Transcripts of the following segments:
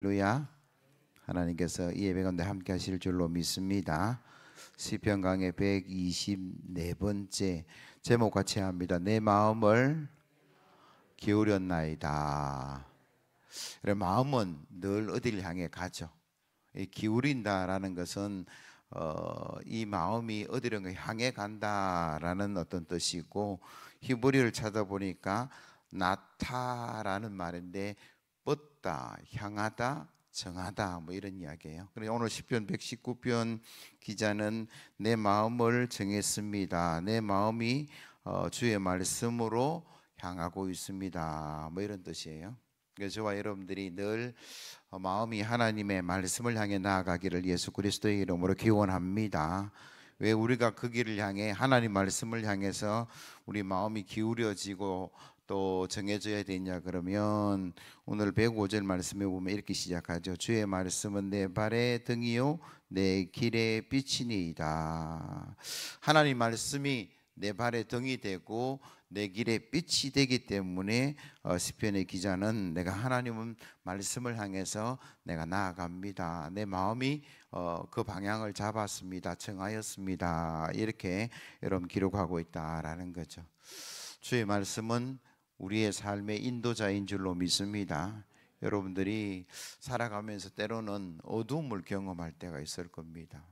할렐루야. 하나님께서 이 예배 가운데 함께 하실 줄로 믿습니다. 시편 강의 124번째 제목 같이 합니다. 내 마음을 기울였나이다. 마음은 늘 어디를 향해 가죠. 기울인다라는 것은 이 마음이 어디를 향해 간다라는 어떤 뜻이고, 히브리어를 찾아보니까 나타라는 말인데 뻗다, 향하다, 정하다 뭐 이런 이야기예요. 그래서 오늘 시편 119편 기자는 내 마음을 정했습니다. 내 마음이 주의 말씀으로 향하고 있습니다. 뭐 이런 뜻이에요. 그래서 저와 여러분들이 늘 마음이 하나님의 말씀을 향해 나아가기를 예수 그리스도의 이름으로 기원합니다. 왜 우리가 그 길을 향해 하나님 말씀을 향해서 우리 마음이 기울여지고 또 정해져야 되냐 그러면 오늘 105절 말씀에 보면 이렇게 시작하죠. 주의 말씀은 내 발의 등이요 내 길의 빛이니이다. 하나님 말씀이 내 발의 등이 되고 내 길의 빛이 되기 때문에 시편의 기자는 내가 하나님은 말씀을 향해서 내가 나아갑니다. 내 마음이 그 방향을 잡았습니다. 정하였습니다. 이렇게 여러분 기록하고 있다라는 거죠. 주의 말씀은 우리의 삶의 인도자인 줄로 믿습니다. 여러분들이 살아가면서 때로는 어두움을 경험할 때가 있을 겁니다.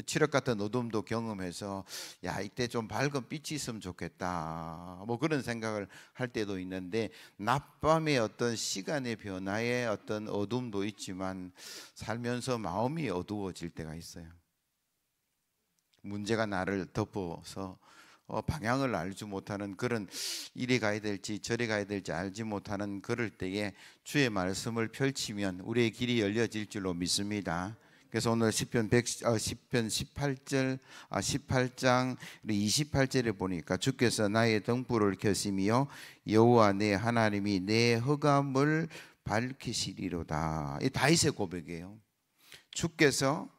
칠흑 같은 어둠도 경험해서 야, 이때 좀 밝은 빛이 있으면 좋겠다 뭐 그런 생각을 할 때도 있는데, 낮밤의 어떤 시간의 변화에 어떤 어둠도 있지만 살면서 마음이 어두워질 때가 있어요. 문제가 나를 덮어서 방향을 알지 못하는, 그런 이리 가야 될지 저리 가야 될지 알지 못하는 그럴 때에 주의 말씀을 펼치면 우리의 길이 열려질 줄로 믿습니다. 그래서 오늘 시편 18장 28절에 보니까 주께서 나의 등불을 켜시며 여호와 내 하나님이 내 흑암을 밝히시리로다. 이 다윗의 고백이에요. 주께서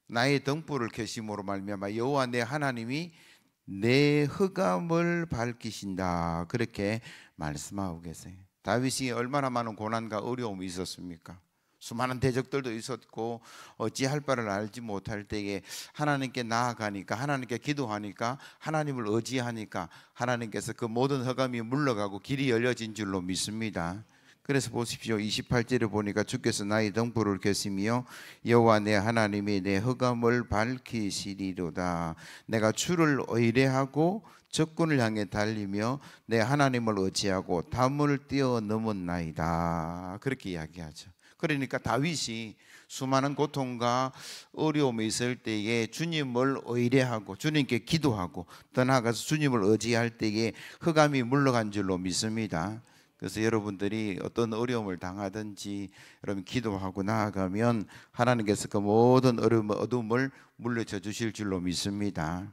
나의 등불을 켜심으로 말미암아 여호와 내 하나님이 내 흑암을 밝히신다, 그렇게 말씀하고 계세요. 다윗이 얼마나 많은 고난과 어려움이 있었습니까? 수많은 대적들도 있었고 어찌할 바를 알지 못할 때에 하나님께 나아가니까, 하나님께 기도하니까, 하나님을 의지하니까 하나님께서 그 모든 흑암이 물러가고 길이 열려진 줄로 믿습니다. 그래서 보십시오. 28절에 보니까 주께서 나의 등불을 켜시며 여호와 내 하나님이 내 흑암을 밝히시리로다. 내가 주를 의뢰하고 적군을 향해 달리며 내 하나님을 의지하고 담을 뛰어넘었나이다. 그렇게 이야기하죠. 그러니까 다윗이 수많은 고통과 어려움이 있을 때에 주님을 의뢰하고 주님께 기도하고 더 나아가서 주님을 의지할 때에 흑암이 물러간 줄로 믿습니다. 그래서 여러분들이 어떤 어려움을 당하든지 여러분 기도하고 나아가면 하나님께서 그 모든 어둠을 물리쳐 주실 줄로 믿습니다.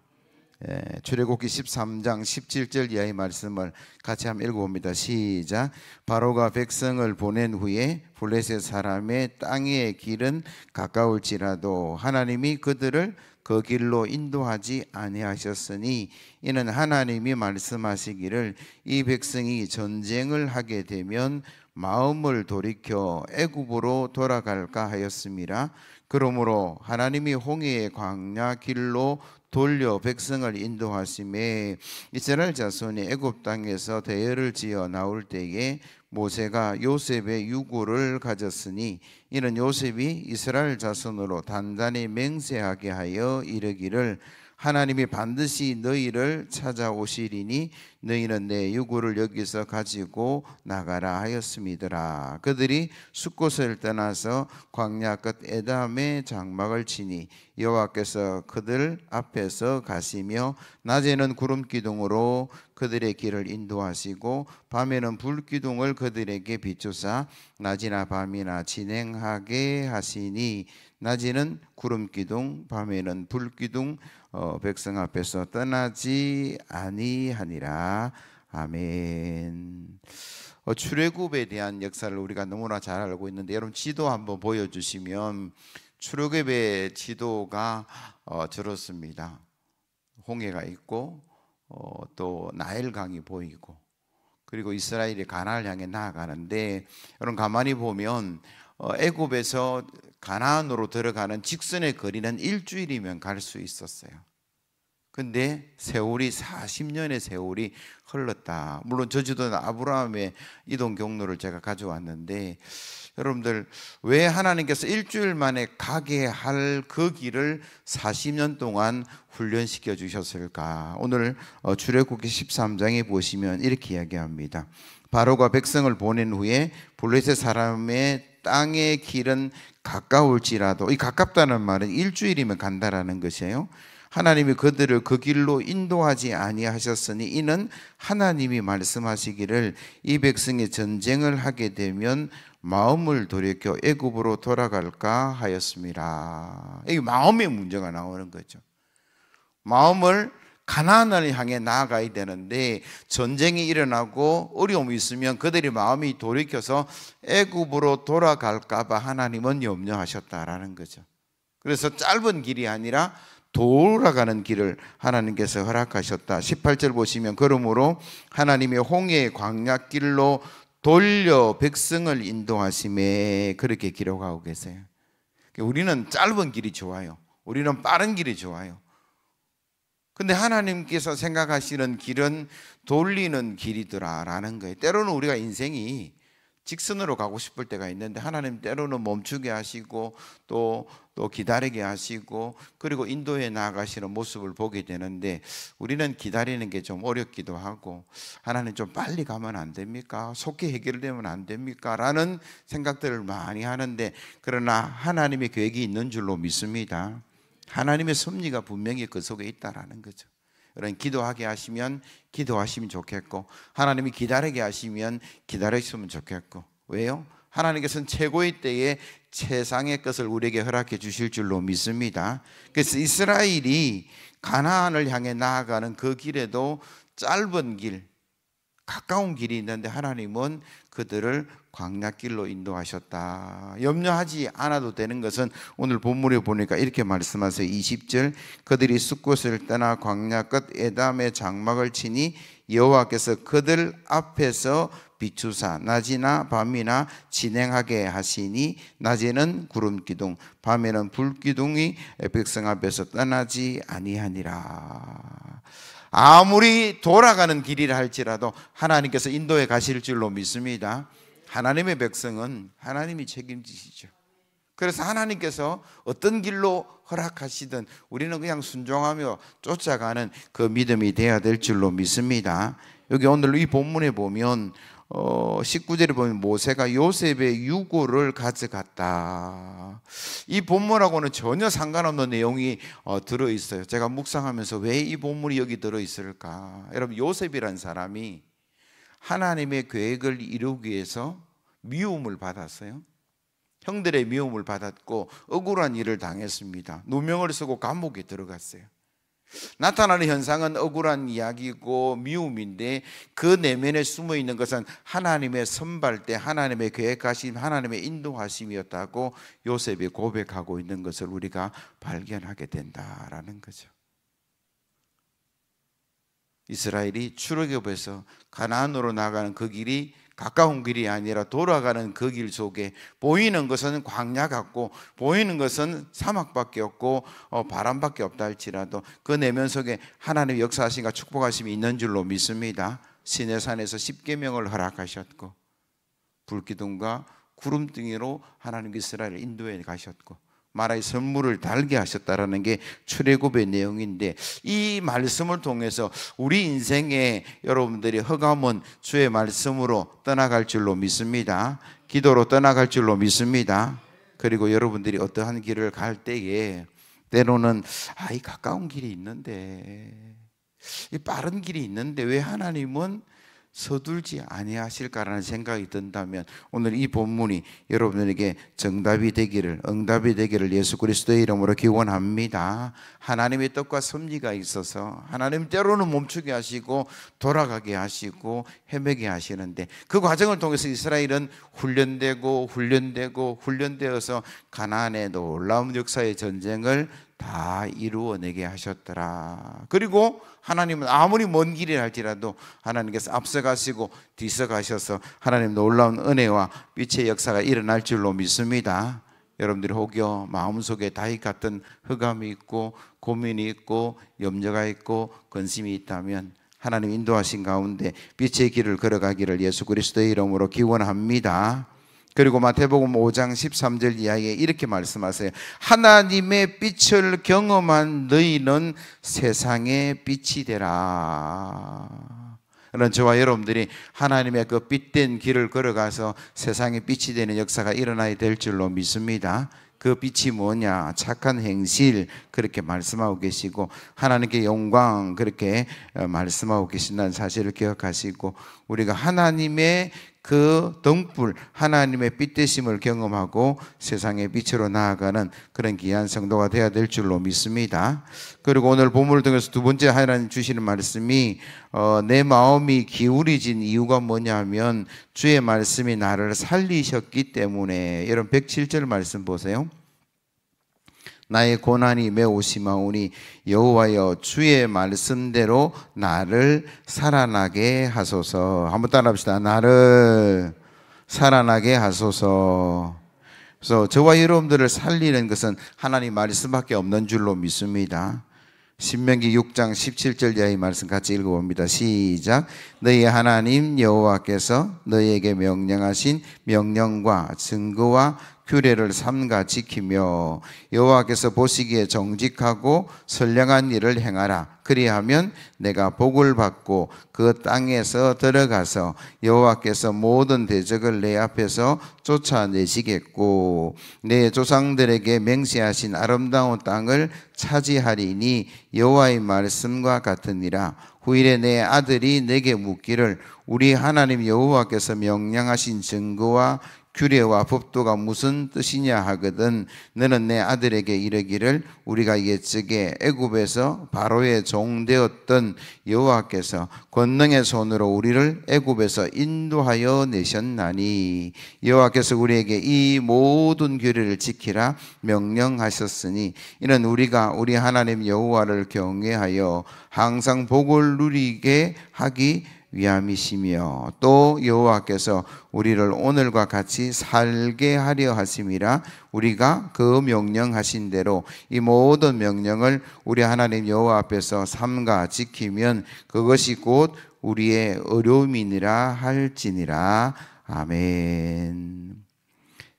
출애굽기 13장 17절 이하의 말씀을 같이 한번 읽어봅니다. 시작. 바로가 백성을 보낸 후에 블레셋 사람의 땅의 길은 가까울지라도 하나님이 그들을 그 길로 인도하지 아니하셨으니 이는 하나님이 말씀하시기를 이 백성이 전쟁을 하게 되면 마음을 돌이켜 애굽으로 돌아갈까 하였음이라. 그러므로 하나님이 홍해의 광야 길로 돌려 백성을 인도하심에 이스라엘 자손이 애굽 땅에서 대열을 지어 나올 때에 모세가 요셉의 유고를 가졌으니 이는 요셉이 이스라엘 자손으로 단단히 맹세하게 하여 이르기를 하나님이 반드시 너희를 찾아오시리니 너희는 내 유고를 여기서 가지고 나가라 하였음이더라. 그들이 숫곳을 떠나서 광야 끝 에담의 장막을 치니 여호와께서 그들 앞에서 가시며 낮에는 구름 기둥으로 그들의 길을 인도하시고 밤에는 불 기둥을 그들에게 비추사 낮이나 밤이나 진행하게 하시니 낮에는 구름 기둥 밤에는 불 기둥 백성 앞에서 떠나지 아니하니라. 아멘. 출애굽에 대한 역사를 우리가 너무나 잘 알고 있는데 여러분 지도 한번 보여주시면 출애굽의 지도가 저렇습니다. 홍해가 있고 또 나일강이 보이고 그리고 이스라엘이 가나안을 향해 나아가는데, 여러분 가만히 보면 애굽에서 가나안으로 들어가는 직선의 거리는 일주일이면 갈 수 있었어요. 근데 세월이 40년의 세월이 흘렀다. 물론 저주도 아브라함의 이동 경로를 제가 가져왔는데, 여러분들 왜 하나님께서 일주일 만에 가게 할 그 길을 40년 동안 훈련시켜 주셨을까? 오늘 출애굽기 13장에 보시면 이렇게 이야기합니다. 바로가 백성을 보낸 후에 블레셋 사람의 땅의 길은 가까울지라도, 이 가깝다는 말은 일주일이면 간다라는 것이에요. 하나님이 그들을 그 길로 인도하지 아니하셨으니 이는 하나님이 말씀하시기를 이 백성이 전쟁을 하게 되면 마음을 돌이켜 애굽으로 돌아갈까 하였습니다. 이게 마음의 문제가 나오는 거죠. 마음을 가나안을 향해 나아가야 되는데 전쟁이 일어나고 어려움이 있으면 그들이 마음이 돌이켜서 애굽으로 돌아갈까 봐 하나님은 염려하셨다라는 거죠. 그래서 짧은 길이 아니라 돌아가는 길을 하나님께서 허락하셨다. 18절 보시면 그러므로 하나님이 홍해의 광야길로 돌려 백성을 인도하심에 그렇게 기록하고 계세요. 우리는 짧은 길이 좋아요. 우리는 빠른 길이 좋아요. 근데 하나님께서 생각하시는 길은 돌리는 길이더라라는 거예요. 때로는 우리가 인생이 직선으로 가고 싶을 때가 있는데 하나님 때로는 멈추게 하시고 또 기다리게 하시고 그리고 인도해 나아가시는 모습을 보게 되는데, 우리는 기다리는 게 좀 어렵기도 하고 하나님 좀 빨리 가면 안 됩니까? 속히 해결되면 안 됩니까? 라는 생각들을 많이 하는데, 그러나 하나님의 계획이 있는 줄로 믿습니다. 하나님의 섭리가 분명히 그 속에 있다라는 거죠. 여러분 기도하게 하시면 기도하시면 좋겠고, 하나님이 기다리게 하시면 기다리시면 좋겠고. 왜요? 하나님께서는 최고의 때에 최상의 것을 우리에게 허락해 주실 줄로 믿습니다. 그래서 이스라엘이 가나안을 향해 나아가는 그 길에도 짧은 길, 가까운 길이 있는데 하나님은 그들을 광야길로 인도하셨다. 염려하지 않아도 되는 것은 오늘 본문에 보니까 이렇게 말씀하세요. 20절 그들이 숫곳을 떠나 광야 끝 에담의 장막을 치니 여호와께서 그들 앞에서 비추사 낮이나 밤이나 진행하게 하시니 낮에는 구름 기둥 밤에는 불 기둥이 백성 앞에서 떠나지 아니하니라. 아무리 돌아가는 길이라 할지라도 하나님께서 인도해 가실 줄로 믿습니다. 하나님의 백성은 하나님이 책임지시죠. 그래서 하나님께서 어떤 길로 허락하시든 우리는 그냥 순종하며 쫓아가는 그 믿음이 되어야 될 줄로 믿습니다. 여기 오늘 이 본문에 보면 19절에 보면 모세가 요셉의 유고를 가져갔다. 이 본문하고는 전혀 상관없는 내용이 들어있어요. 제가 묵상하면서 왜 이 본문이 여기 들어있을까? 여러분 요셉이란 사람이 하나님의 계획을 이루기 위해서 미움을 받았어요. 형들의 미움을 받았고 억울한 일을 당했습니다. 누명을 쓰고 감옥에 들어갔어요. 나타나는 현상은 억울한 이야기고 미움인데 그 내면에 숨어 있는 것은 하나님의 선발대, 하나님의 계획하심, 하나님의 인도하심이었다고 요셉이 고백하고 있는 것을 우리가 발견하게 된다라는 거죠. 이스라엘이 출애굽에서 가나안으로 나가는 그 길이 가까운 길이 아니라 돌아가는 그 길 속에 보이는 것은 광야 같고 보이는 것은 사막밖에 없고 바람밖에 없다 할지라도 그 내면 속에 하나님의 역사하심과 축복하심이 있는 줄로 믿습니다. 시내산에서 십계명을 허락하셨고 불기둥과 구름등이로 하나님 이스라엘을 인도해 가셨고 마라의 선물을 달게 하셨다라는 게 출애굽의 내용인데, 이 말씀을 통해서 우리 인생에 여러분들이 허감은 주의 말씀으로 떠나갈 줄로 믿습니다. 기도로 떠나갈 줄로 믿습니다. 그리고 여러분들이 어떠한 길을 갈 때에 때로는 이 가까운 길이 있는데, 이 빠른 길이 있는데 왜 하나님은 서둘지 아니하실까라는 생각이 든다면 오늘 이 본문이 여러분에게 정답이 되기를, 응답이 되기를 예수 그리스도의 이름으로 기원합니다. 하나님의 뜻과 섭리가 있어서 하나님 때로는 멈추게 하시고 돌아가게 하시고 헤매게 하시는데, 그 과정을 통해서 이스라엘은 훈련되어서 가나안의 놀라운 역사의 전쟁을 다 이루어내게 하셨더라. 그리고 하나님은 아무리 먼 길이라 할지라도 하나님께서 앞서가시고 뒤서가셔서 하나님 놀라운 은혜와 빛의 역사가 일어날 줄로 믿습니다. 여러분들이 혹여 마음속에 다윗 같은 흑암이 있고 고민이 있고 염려가 있고 근심이 있다면 하나님 인도하신 가운데 빛의 길을 걸어가기를 예수 그리스도의 이름으로 기원합니다. 그리고 마태복음 5장 13절 이하에 이렇게 말씀하세요. 하나님의 빛을 경험한 너희는 세상의 빛이 되라. 그런 저와 여러분들이 하나님의 그 빛된 길을 걸어가서 세상의 빛이 되는 역사가 일어나야 될 줄로 믿습니다. 그 빛이 뭐냐? 착한 행실, 그렇게 말씀하고 계시고 하나님께 영광, 그렇게 말씀하고 계신다는 사실을 기억하시고 우리가 하나님의 그 등불, 하나님의 빛 되심을 경험하고 세상의 빛으로 나아가는 그런 귀한 성도가 되어야 될 줄로 믿습니다. 그리고 오늘 본문을 통해서 두 번째 하나님 주시는 말씀이 내 마음이 기울이진 이유가 뭐냐면 주의 말씀이 나를 살리셨기 때문에. 여러분 107절 말씀 보세요. 나의 고난이 매우 심하오니 여호와여 주의 말씀대로 나를 살아나게 하소서. 한번 따라합시다. 나를 살아나게 하소서. 그래서 저와 여러분들을 살리는 것은 하나님 말씀밖에 없는 줄로 믿습니다. 신명기 6장 17절 이하의 말씀 같이 읽어봅니다. 시작. 너희 하나님 여호와께서 너희에게 명령하신 명령과 증거와 규례를 삼가 지키며 여호와께서 보시기에 정직하고 선량한 일을 행하라. 그리하면 내가 복을 받고 그 땅에서 들어가서 여호와께서 모든 대적을 내 앞에서 쫓아내시겠고 내 조상들에게 맹세하신 아름다운 땅을 차지하리니 여호와의 말씀과 같으니라. 후일에 내 아들이 내게 묻기를 우리 하나님 여호와께서 명령하신 증거와 규례와 법도가 무슨 뜻이냐 하거든 너는 내 아들에게 이르기를 우리가 옛적에 애굽에서 바로의 종 되었던 여호와께서 권능의 손으로 우리를 애굽에서 인도하여 내셨나니 여호와께서 우리에게 이 모든 규례를 지키라 명령하셨으니 이는 우리가 우리 하나님 여호와를 경외하여 항상 복을 누리게 하기 위함이시며 또 여호와께서 우리를 오늘과 같이 살게 하려 하심이라. 우리가 그 명령하신 대로 이 모든 명령을 우리 하나님 여호와 앞에서 삼가 지키면 그것이 곧 우리의 어려움이니라 할지니라. 아멘.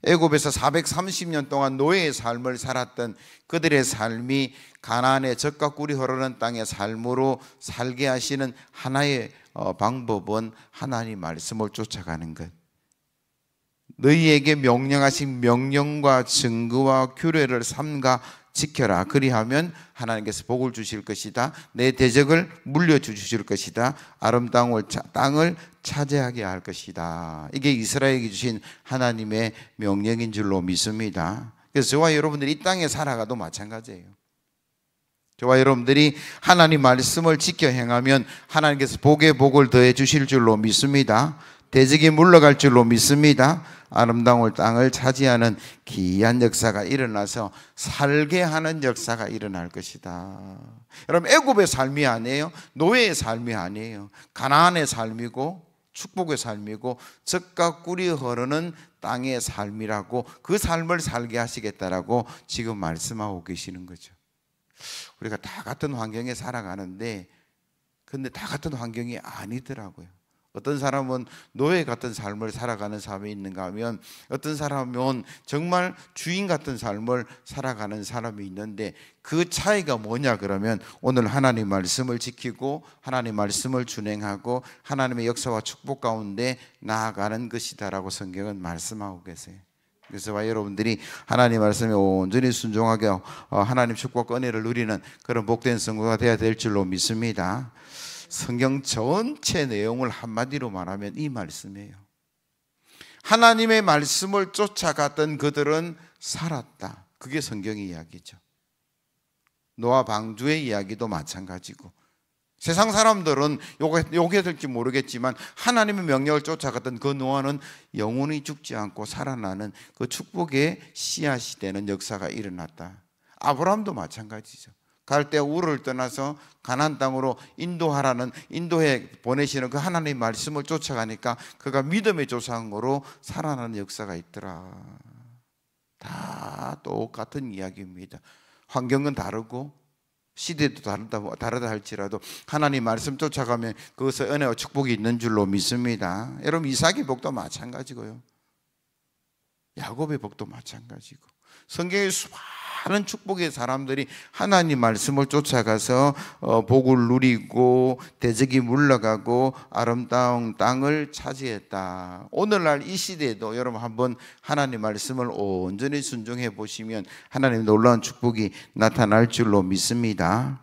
애굽에서 430년 동안 노예의 삶을 살았던 그들의 삶이 가나안의 젖과 꿀이 흐르는 땅의 삶으로 살게 하시는 하나의 방법은 하나님 말씀을 쫓아가는 것. 너희에게 명령하신 명령과 증거와 규례를 삼가 지켜라. 그리하면 하나님께서 복을 주실 것이다. 내 대적을 물려주실 것이다. 아름다운 땅을 차지하게 할 것이다. 이게 이스라엘에게 주신 하나님의 명령인 줄로 믿습니다. 그래서 저와 여러분들이 이 땅에 살아가도 마찬가지예요. 저와 여러분들이 하나님 말씀을 지켜 행하면 하나님께서 복에 복을 더해 주실 줄로 믿습니다. 대적이 물러갈 줄로 믿습니다. 아름다운 땅을 차지하는 귀한 역사가 일어나서 살게 하는 역사가 일어날 것이다. 여러분 애굽의 삶이 아니에요. 노예의 삶이 아니에요. 가나안의 삶이고 축복의 삶이고 젖과 꿀이 흐르는 땅의 삶이라고 그 삶을 살게 하시겠다라고 지금 말씀하고 계시는 거죠. 우리가 다 같은 환경에 살아가는데 근데 다 같은 환경이 아니더라고요. 어떤 사람은 노예 같은 삶을 살아가는 사람이 있는가 하면 어떤 사람은 정말 주인 같은 삶을 살아가는 사람이 있는데 그 차이가 뭐냐 그러면 오늘 하나님 말씀을 지키고 하나님 말씀을 준행하고 하나님의 역사와 축복 가운데 나아가는 것이다라고 성경은 말씀하고 계세요. 그래서 여러분들이 하나님 말씀에 온전히 순종하게 하나님 축복과 은혜를 누리는 그런 복된 성도가 되어야 될 줄로 믿습니다. 성경 전체 내용을 한마디로 말하면 이 말씀이에요. 하나님의 말씀을 쫓아갔던 그들은 살았다. 그게 성경의 이야기죠. 노아 방주의 이야기도 마찬가지고 세상 사람들은 욕해될지 모르겠지만 하나님의 명령을 쫓아갔던 그 노아는 영원히 죽지 않고 살아나는 그 축복의 씨앗이 되는 역사가 일어났다. 아브라함도 마찬가지죠. 갈대아 우르를 떠나서 가나안 땅으로 인도해 보내시는 그 하나님의 말씀을 쫓아가니까 그가 믿음의 조상으로 살아나는 역사가 있더라. 다 똑같은 이야기입니다. 환경은 다르고 시대도 다르다 할지라도 하나님 말씀 쫓아가면 그것에 은혜와 축복이 있는 줄로 믿습니다. 여러분, 이삭의 복도 마찬가지고요, 야곱의 복도 마찬가지고, 성경의 수많은 축복의 사람들이 하나님 말씀을 쫓아가서 복을 누리고 대적이 물러가고 아름다운 땅을 차지했다. 오늘날 이 시대에도 여러분 한번 하나님 말씀을 온전히 순종해 보시면 하나님 놀라운 축복이 나타날 줄로 믿습니다.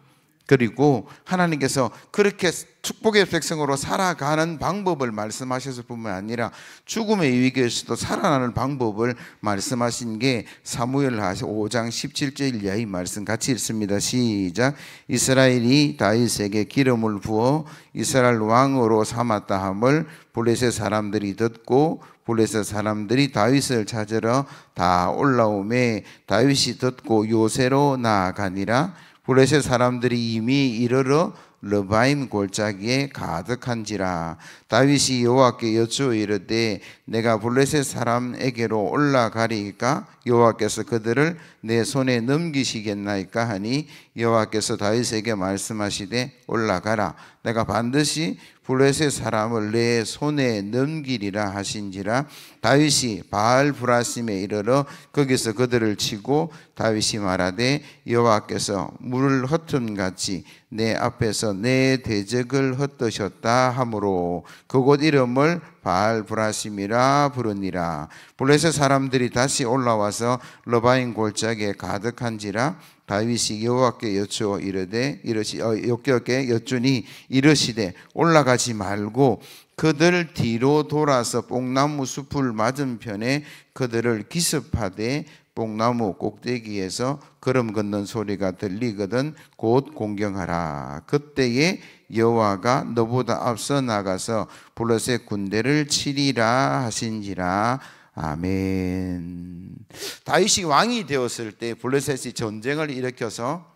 그리고 하나님께서 그렇게 축복의 백성으로 살아가는 방법을 말씀하셨을 뿐만 아니라 죽음의 위기에서도 살아나는 방법을 말씀하신 게 사무엘하 5장 17절 이하의 말씀 같이 읽습니다. 시작. 이스라엘이 다윗에게 기름을 부어 이스라엘 왕으로 삼았다 함을 블레셋 사람들이 듣고 블레셋 사람들이 다윗을 찾으러 다 올라오매 다윗이 듣고 요새로 나아가니라. 블레셋 사람들이 이미 이르러 르바임 골짜기에 가득한지라. 다윗이 여호와께 여쭈어 이르되 내가 블레셋 사람에게로 올라가리이까 여호와께서 그들을 내 손에 넘기시겠나이까 하니 여호와께서 다윗에게 말씀하시되 올라가라. 내가 반드시 블레셋 사람을 내 손에 넘기리라 하신지라. 다윗이 바알 브라심에 이르러 거기서 그들을 치고 다윗이 말하되 여호와께서 물을 흩음같이 내 앞에서 내 대적을 흩으셨다 하므로 그곳 이름을 바알 브라심이라 부르니라. 블레셋 사람들이 다시 올라와서 르바임 골짜기에 가득한지라. 다윗이 여호와께 여쭈어 이르되 여호와께 여쭈니 이르시되 올라가지 말고 그들 뒤로 돌아서 뽕나무 숲을 맞은편에 그들을 기습하되 뽕나무 꼭대기에서 걸음 걷는 소리가 들리거든 곧 공경하라. 그때에 여호와가 너보다 앞서 나가서 블레셋 군대를 치리라 하신지라. 아멘. 다윗이 왕이 되었을 때 블레셋이 전쟁을 일으켜서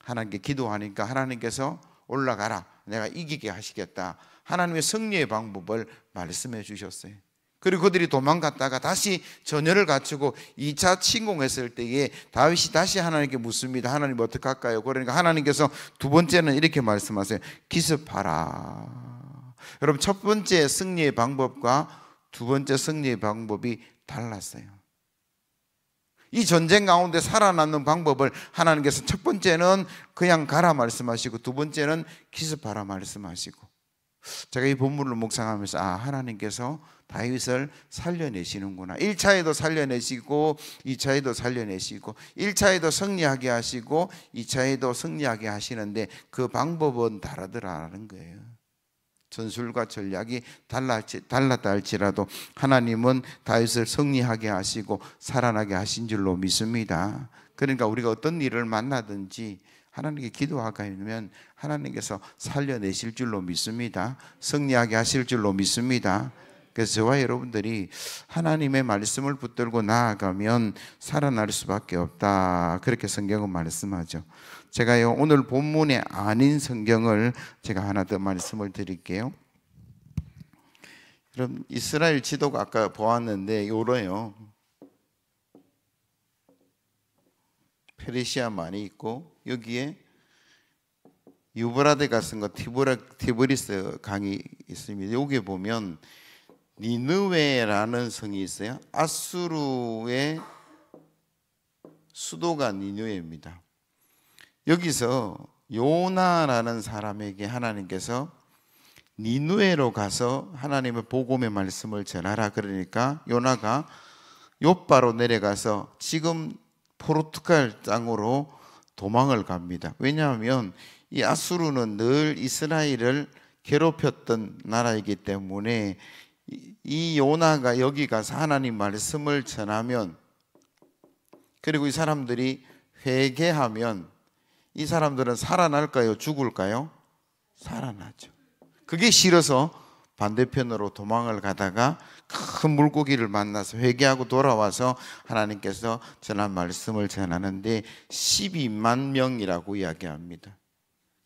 하나님께 기도하니까 하나님께서 올라가라, 내가 이기게 하시겠다. 하나님의 승리의 방법을 말씀해 주셨어요. 그리고 그들이 도망갔다가 다시 전열을 갖추고 2차 침공했을 때에 다윗이 다시 하나님께 묻습니다. 하나님 어떡할까요? 그러니까 하나님께서 두 번째는 이렇게 말씀하세요. 기습하라. 여러분, 첫 번째 승리의 방법과 두 번째 승리의 방법이 달랐어요. 이 전쟁 가운데 살아남는 방법을 하나님께서 첫 번째는 그냥 가라 말씀하시고 두 번째는 기습하라 말씀하시고, 제가 이 본문을 묵상하면서 하나님께서 다윗을 살려내시는구나. 1차에도 살려내시고 2차에도 살려내시고 1차에도 승리하게 하시고 2차에도 승리하게 하시는데 그 방법은 다르더라는 거예요. 전술과 전략이 달랐다 할지라도 하나님은 다윗을 승리하게 하시고 살아나게 하신 줄로 믿습니다. 그러니까 우리가 어떤 일을 만나든지 하나님께 기도하면 하나님께서 살려내실 줄로 믿습니다. 승리하게 하실 줄로 믿습니다. 그래서 저와 여러분들이 하나님의 말씀을 붙들고 나아가면 살아날 수밖에 없다, 그렇게 성경은 말씀하죠. 제가요, 오늘 본문에 아닌 성경을 제가 하나 더 말씀을 드릴게요. 그럼 이스라엘 지도가 아까 보았는데 요래요. 페르시아 많이 있고 여기에 유브라데가 쓴 거 티브리스 강이 있습니다. 여기 보면 니느웨라는 성이 있어요. 아수르의 수도가 니느웨입니다. 여기서 요나라는 사람에게 하나님께서 니느웨로 가서 하나님의 복음의 말씀을 전하라 그러니까 요나가 요바로 내려가서 지금 포르투갈 땅으로 도망을 갑니다. 왜냐하면 이 아수르는 늘 이스라엘을 괴롭혔던 나라이기 때문에 이 요나가 여기 가서 하나님 말씀을 전하면, 그리고 이 사람들이 회개하면 이 사람들은 살아날까요? 죽을까요? 살아나죠. 그게 싫어서 반대편으로 도망을 가다가 큰 물고기를 만나서 회개하고 돌아와서 하나님께서 전한 말씀을 전하는데 12만 명이라고 이야기합니다.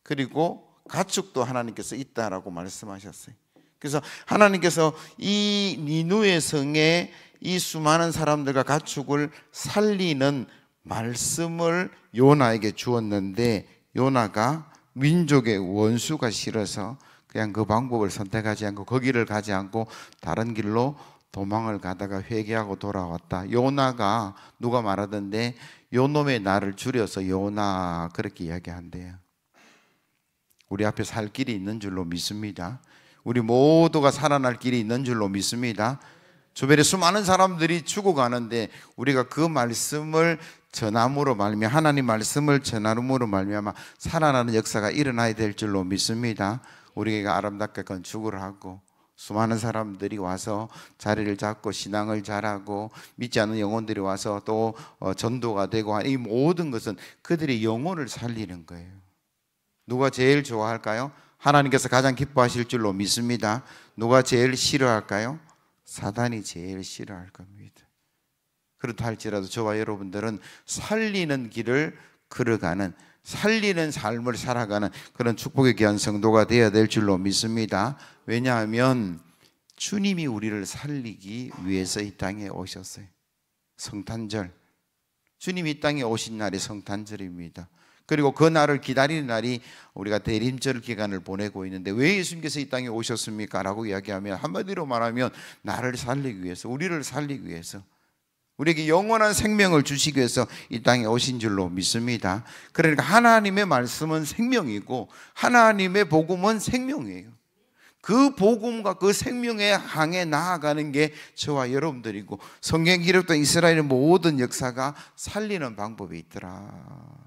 그리고 가축도 하나님께서 있다라고 말씀하셨어요. 그래서 하나님께서 이 니누의 성에 이 수많은 사람들과 가축을 살리는 말씀을 요나에게 주었는데 요나가 민족의 원수가 싫어서 그냥 그 방법을 선택하지 않고 거기를 가지 않고 다른 길로 도망을 가다가 회개하고 돌아왔다. 요나가 누가 말하던데 요놈의 나를 줄여서 요나 그렇게 이야기한대요. 우리 앞에 살 길이 있는 줄로 믿습니다. 우리 모두가 살아날 길이 있는 줄로 믿습니다. 주변에 수많은 사람들이 죽어가는데 우리가 그 말씀을 전함으로 말미암아 하나님 말씀을 전함으로 말미암아 살아나는 역사가 일어나야 될 줄로 믿습니다. 우리가 아름답게 건축을 하고 수많은 사람들이 와서 자리를 잡고 신앙을 잘하고 믿지 않는 영혼들이 와서 또 전도가 되고 이 모든 것은 그들의 영혼을 살리는 거예요. 누가 제일 좋아할까요? 하나님께서 가장 기뻐하실 줄로 믿습니다. 누가 제일 싫어할까요? 사단이 제일 싫어할 겁니다. 그렇다 할지라도 저와 여러분들은 살리는 길을 걸어가는, 살리는 삶을 살아가는 그런 축복의 귀한 성도가 되어야 될 줄로 믿습니다. 왜냐하면 주님이 우리를 살리기 위해서 이 땅에 오셨어요. 성탄절, 주님이 이 땅에 오신 날이 성탄절입니다. 그리고 그 날을 기다리는 날이 우리가 대림절 기간을 보내고 있는데 왜 예수님께서 이 땅에 오셨습니까? 라고 이야기하면 한마디로 말하면 나를 살리기 위해서, 우리를 살리기 위해서, 우리에게 영원한 생명을 주시기 위해서 이 땅에 오신 줄로 믿습니다. 그러니까 하나님의 말씀은 생명이고 하나님의 복음은 생명이에요. 그 복음과 그 생명의 향해 나아가는 게 저와 여러분들이고 성경 기록된 이스라엘의 모든 역사가 살리는 방법이 있더라.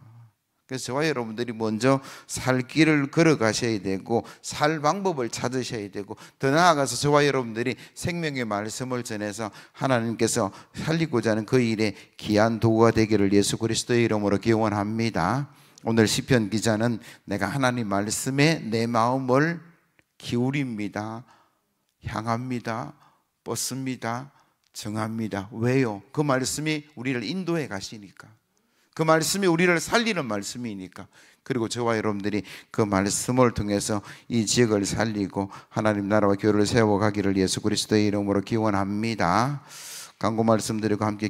그래서 저와 여러분들이 먼저 살 길을 걸어가셔야 되고 살 방법을 찾으셔야 되고 더 나아가서 저와 여러분들이 생명의 말씀을 전해서 하나님께서 살리고자 하는 그 일에 귀한 도구가 되기를 예수 그리스도의 이름으로 기원합니다. 오늘 시편 기자는 내가 하나님 말씀에 내 마음을 기울입니다, 향합니다, 뻗습니다, 정합니다. 왜요? 그 말씀이 우리를 인도해 가시니까, 그 말씀이 우리를 살리는 말씀이니까. 그리고 저와 여러분들이 그 말씀을 통해서 이 지역을 살리고 하나님 나라와 교회를 세워가기를 예수 그리스도의 이름으로 기원합니다. 간구 말씀드리고 함께